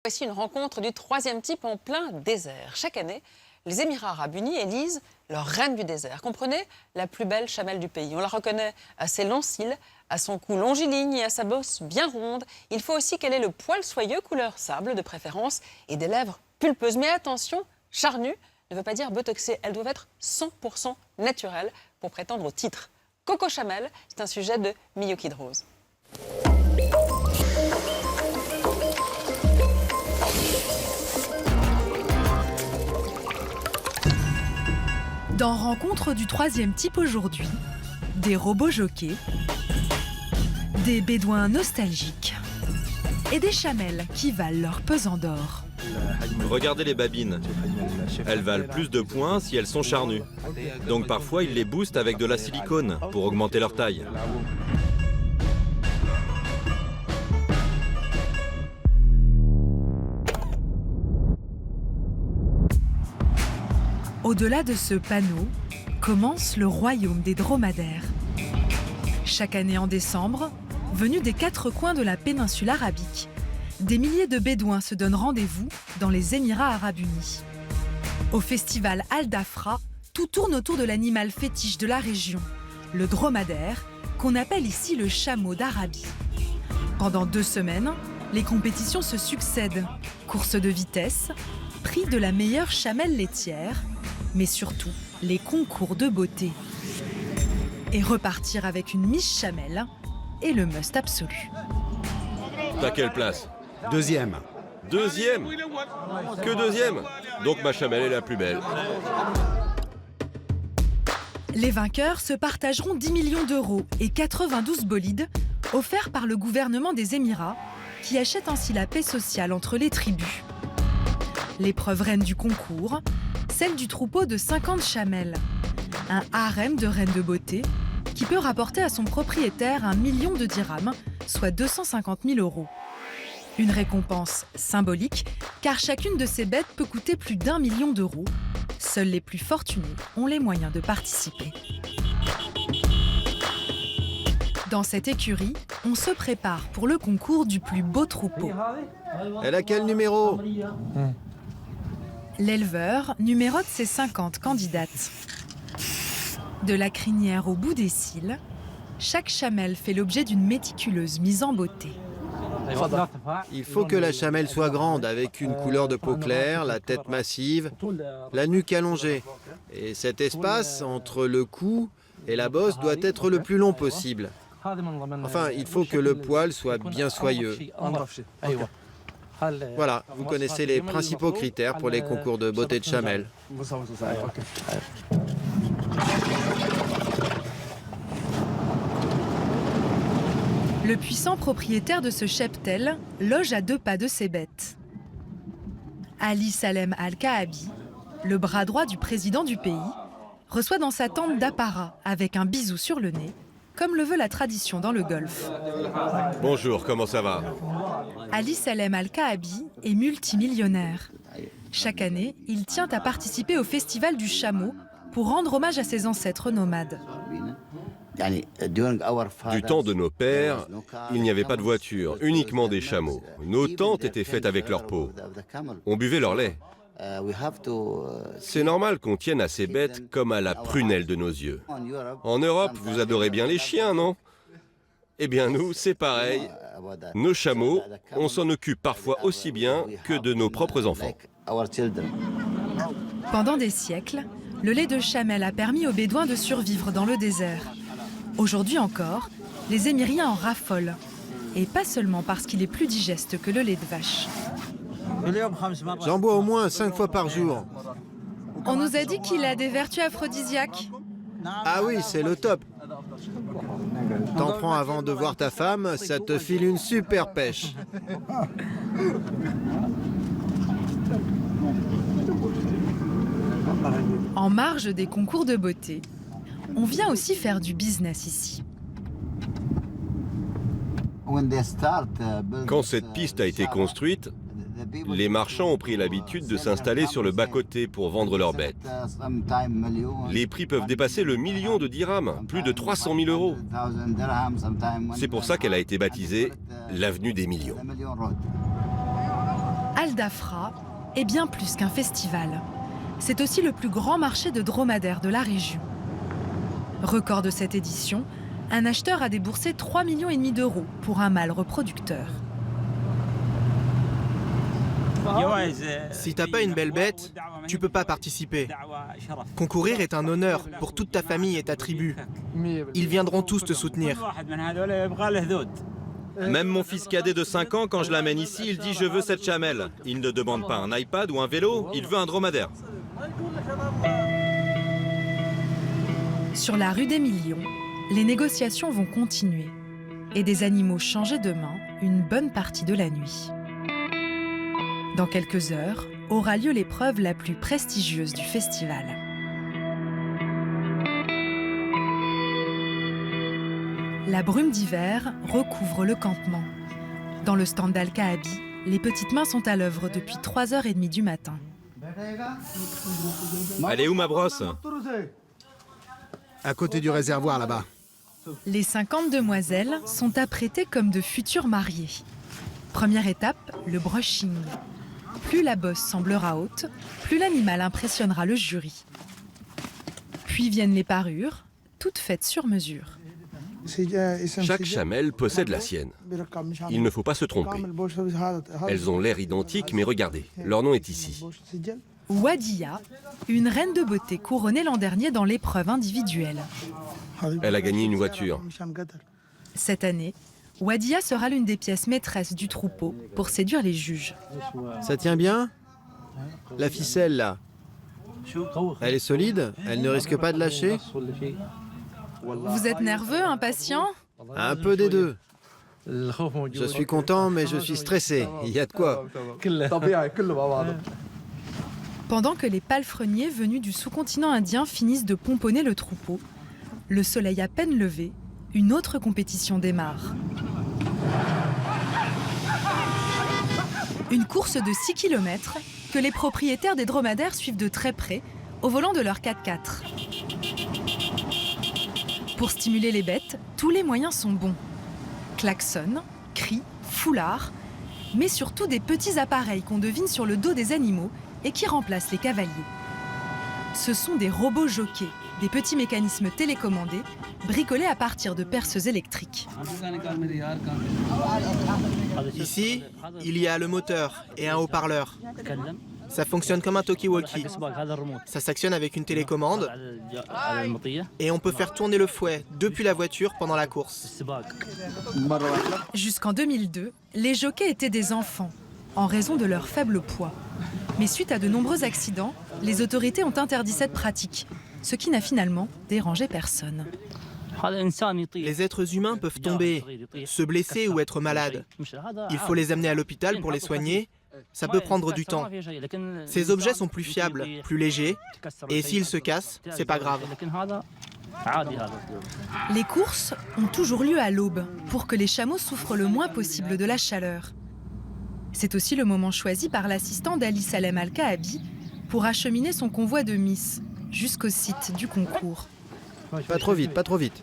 Voici une rencontre du troisième type en plein désert. Chaque année, les Émirats arabes unis élisent leur reine du désert. Comprenez, la plus belle chamelle du pays. On la reconnaît à ses longs cils, à son cou longiligne et à sa bosse bien ronde. Il faut aussi qu'elle ait le poil soyeux, couleur sable de préférence, et des lèvres pulpeuses. Mais attention, charnue ne veut pas dire botoxée. Elles doivent être 100% naturelles pour prétendre au titre. Coco Chamel, c'est un sujet de Miyuki de Rose. Dans Rencontre du troisième type aujourd'hui, des robots jockeys, des bédouins nostalgiques et des chamelles qui valent leur pesant d'or. Regardez les babines. Elles valent plus de points si elles sont charnues. Donc parfois, ils les boostent avec de la silicone pour augmenter leur taille. Au-delà de ce panneau, commence le royaume des dromadaires. Chaque année en décembre, venus des quatre coins de la péninsule arabique, des milliers de bédouins se donnent rendez-vous dans les Émirats arabes unis. Au festival Al Dafra, tout tourne autour de l'animal fétiche de la région, le dromadaire, qu'on appelle ici le chameau d'Arabie. Pendant 2 semaines, les compétitions se succèdent. Courses de vitesse, prix de la meilleure chamelle laitière, mais surtout les concours de beauté. Et repartir avec une Miss Chamelle est le must absolu. T'as quelle place? Deuxième. Deuxième? Que deuxième? Donc ma chamelle est la plus belle. Les vainqueurs se partageront 10 millions d'euros et 92 bolides offerts par le gouvernement des Émirats, qui achète ainsi la paix sociale entre les tribus. L'épreuve reine du concours, celle du troupeau de 50 chamelles. Un harem de reines de beauté qui peut rapporter à son propriétaire 1 million de dirhams, soit 250 000 euros. Une récompense symbolique, car chacune de ces bêtes peut coûter plus d'1 million d'euros. Seuls les plus fortunés ont les moyens de participer. Dans cette écurie, on se prépare pour le concours du plus beau troupeau. Elle a quel numéro? L'éleveur numérote ses 50 candidates. De la crinière au bout des cils, chaque chamelle fait l'objet d'une méticuleuse mise en beauté. Il faut que la chamelle soit grande, avec une couleur de peau claire, la tête massive, la nuque allongée. Et cet espace entre le cou et la bosse doit être le plus long possible. Enfin, il faut que le poil soit bien soyeux. Voilà, vous connaissez les principaux critères pour les concours de beauté de chamelle. Le puissant propriétaire de ce cheptel loge à 2 pas de ses bêtes. Ali Salem Al-Kaabi, le bras droit du président du pays, reçoit dans sa tente d'apparat avec un bisou sur le nez, comme le veut la tradition dans le Golfe. Bonjour, comment ça va? Ali Salem Al-Kaabi est multimillionnaire. Chaque année, il tient à participer au festival du chameau pour rendre hommage à ses ancêtres nomades. Du temps de nos pères, il n'y avait pas de voiture, uniquement des chameaux. Nos tentes étaient faites avec leur peau. On buvait leur lait. C'est normal qu'on tienne à ces bêtes comme à la prunelle de nos yeux. En Europe, vous adorez bien les chiens, non? Eh bien nous, c'est pareil. Nos chameaux, on s'en occupe parfois aussi bien que de nos propres enfants. Pendant des siècles, le lait de chamelle a permis aux bédouins de survivre dans le désert. Aujourd'hui encore, les Émiriens en raffolent. Et pas seulement parce qu'il est plus digeste que le lait de vache. J'en bois au moins 5 fois par jour. On nous a dit qu'il a des vertus aphrodisiaques. Ah oui, c'est le top. T'en prends avant de voir ta femme, ça te file une super pêche. En marge des concours de beauté, on vient aussi faire du business ici. Quand cette piste a été construite, les marchands ont pris l'habitude de s'installer sur le bas-côté pour vendre leurs bêtes. Les prix peuvent dépasser le million de dirhams, plus de 300 000 euros. C'est pour ça qu'elle a été baptisée l'avenue des millions. Al Dhafra est bien plus qu'un festival. C'est aussi le plus grand marché de dromadaires de la région. Record de cette édition, un acheteur a déboursé 3,5 millions d'euros pour un mâle reproducteur. Si t'as pas une belle bête, tu peux pas participer. Concourir est un honneur pour toute ta famille et ta tribu. Ils viendront tous te soutenir. Même mon fils cadet de 5 ans, quand je l'amène ici, il dit « je veux cette chamelle ». Il ne demande pas un iPad ou un vélo, il veut un dromadaire. Sur la rue des Millions, les négociations vont continuer et des animaux changer de main une bonne partie de la nuit. Dans quelques heures, aura lieu l'épreuve la plus prestigieuse du festival. La brume d'hiver recouvre le campement. Dans le stand d'Al-Kaabi, les petites mains sont à l'œuvre depuis 3h30 du matin. Elle est où ma brosse? À côté du réservoir là-bas. Les 50 demoiselles sont apprêtées comme de futures mariées. Première étape, le brushing. Plus la bosse semblera haute, plus l'animal impressionnera le jury. Puis viennent les parures, toutes faites sur mesure. Chaque chamelle possède la sienne. Il ne faut pas se tromper. Elles ont l'air identiques, mais regardez, leur nom est ici. Wadiya, une reine de beauté couronnée l'an dernier dans l'épreuve individuelle. Elle a gagné une voiture. Cette année, Wadiya sera l'une des pièces maîtresses du troupeau pour séduire les juges. Ça tient bien? La ficelle, là, elle est solide? Elle ne risque pas de lâcher? Vous êtes nerveux, impatient? Un peu des deux. Je suis content, mais je suis stressé. Il y a de quoi. Pendant que les palefreniers venus du sous-continent indien finissent de pomponner le troupeau, le soleil à peine levé, une autre compétition démarre. Une course de 6 km que les propriétaires des dromadaires suivent de très près au volant de leur 4x4. Pour stimuler les bêtes, tous les moyens sont bons. Klaxons, cris, foulards, mais surtout des petits appareils qu'on devine sur le dos des animaux et qui remplacent les cavaliers. Ce sont des robots jockeys, des petits mécanismes télécommandés, bricolés à partir de perces électriques. Ici, il y a le moteur et un haut-parleur. Ça fonctionne comme un talkie-walkie. Ça s'actionne avec une télécommande et on peut faire tourner le fouet depuis la voiture pendant la course. Jusqu'en 2002, les jockeys étaient des enfants, en raison de leur faible poids. Mais suite à de nombreux accidents, les autorités ont interdit cette pratique, ce qui n'a finalement dérangé personne. Les êtres humains peuvent tomber, se blesser ou être malades. Il faut les amener à l'hôpital pour les soigner. Ça peut prendre du temps. Ces objets sont plus fiables, plus légers, et s'ils se cassent, c'est pas grave. Les courses ont toujours lieu à l'aube, pour que les chameaux souffrent le moins possible de la chaleur. C'est aussi le moment choisi par l'assistant d'Ali Salem Al-Kaabi pour acheminer son convoi de Miss jusqu'au site du concours. Pas trop vite, pas trop vite.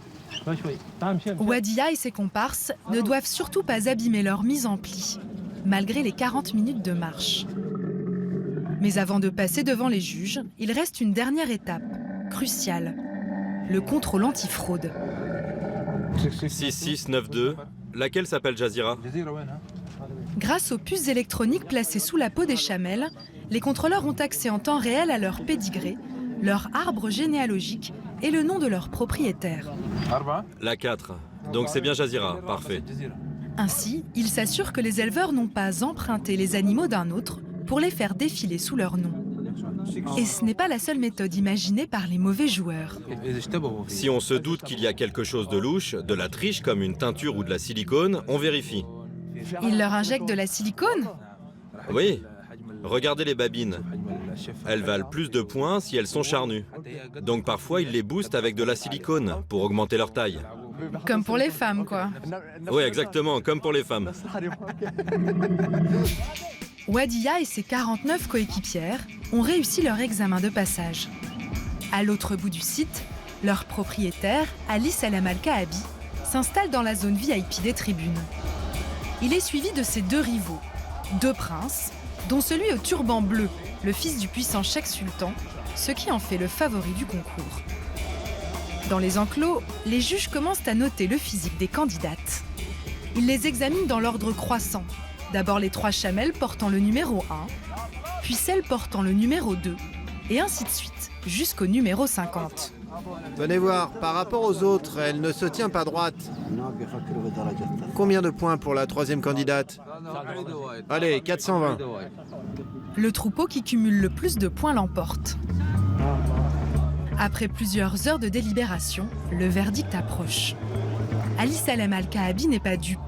Wadiya et ses comparses ne doivent surtout pas abîmer leur mise en pli, malgré les 40 minutes de marche. Mais avant de passer devant les juges, il reste une dernière étape, cruciale, le contrôle antifraude. 6692, laquelle s'appelle Jazira? Grâce aux puces électroniques placées sous la peau des chamelles, les contrôleurs ont accès en temps réel à leur pédigré, leur arbre généalogique et le nom de leur propriétaire. La 4. Donc c'est bien Jazira, parfait. Ainsi, ils s'assurent que les éleveurs n'ont pas emprunté les animaux d'un autre pour les faire défiler sous leur nom. Et ce n'est pas la seule méthode imaginée par les mauvais joueurs. Si on se doute qu'il y a quelque chose de louche, de la triche comme une teinture ou de la silicone, on vérifie. Ils leur injectent de la silicone? Oui, regardez les babines. Elles valent plus de points si elles sont charnues. Donc parfois, ils les boostent avec de la silicone pour augmenter leur taille. Comme pour les femmes, quoi. Oui, exactement, comme pour les femmes. Wadiya et ses 49 coéquipières ont réussi leur examen de passage. À l'autre bout du site, leur propriétaire, Ali Salem Al-Kaabi, s'installe dans la zone VIP des tribunes. Il est suivi de ses deux rivaux, deux princes, dont celui au turban bleu, le fils du puissant Cheikh Sultan, ce qui en fait le favori du concours. Dans les enclos, les juges commencent à noter le physique des candidates. Ils les examinent dans l'ordre croissant. D'abord les 3 chamelles portant le numéro 1, puis celle portant le numéro 2, et ainsi de suite, jusqu'au numéro 50. Venez voir, par rapport aux autres, elle ne se tient pas droite. Combien de points pour la 3e candidate? Allez, 420. Le troupeau qui cumule le plus de points l'emporte. Après plusieurs heures de délibération, le verdict approche. Ali Salem Al-Kaabi n'est pas dupe.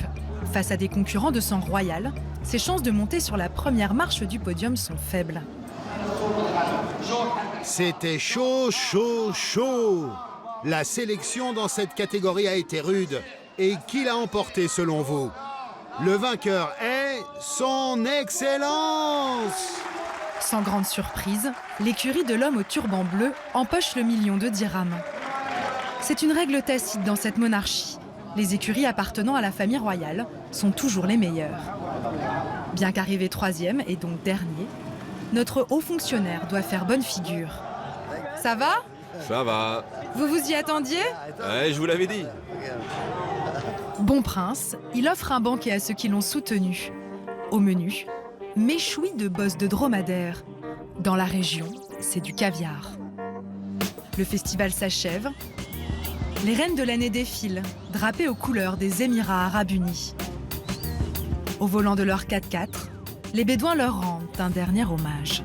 Face à des concurrents de sang royal, ses chances de monter sur la première marche du podium sont faibles. C'était chaud, chaud, chaud. La sélection dans cette catégorie a été rude. Et qui l'a emporté selon vous? Le vainqueur est son Excellence. Sans grande surprise, l'écurie de l'homme au turban bleu empoche le million de dirhams. C'est une règle tacite dans cette monarchie. Les écuries appartenant à la famille royale sont toujours les meilleures. Bien qu'arrivé 3e et donc dernier, notre haut fonctionnaire doit faire bonne figure. Ça va? Ça va. Vous vous y attendiez? Ouais, je vous l'avais dit. Bon prince, il offre un banquet à ceux qui l'ont soutenu. Au menu, méchoui de bosses de dromadaire. Dans la région, c'est du caviar. Le festival s'achève. Les reines de l'année défilent, drapées aux couleurs des Émirats arabes unis. Au volant de leur 4x4, les Bédouins leur rendent un dernier hommage.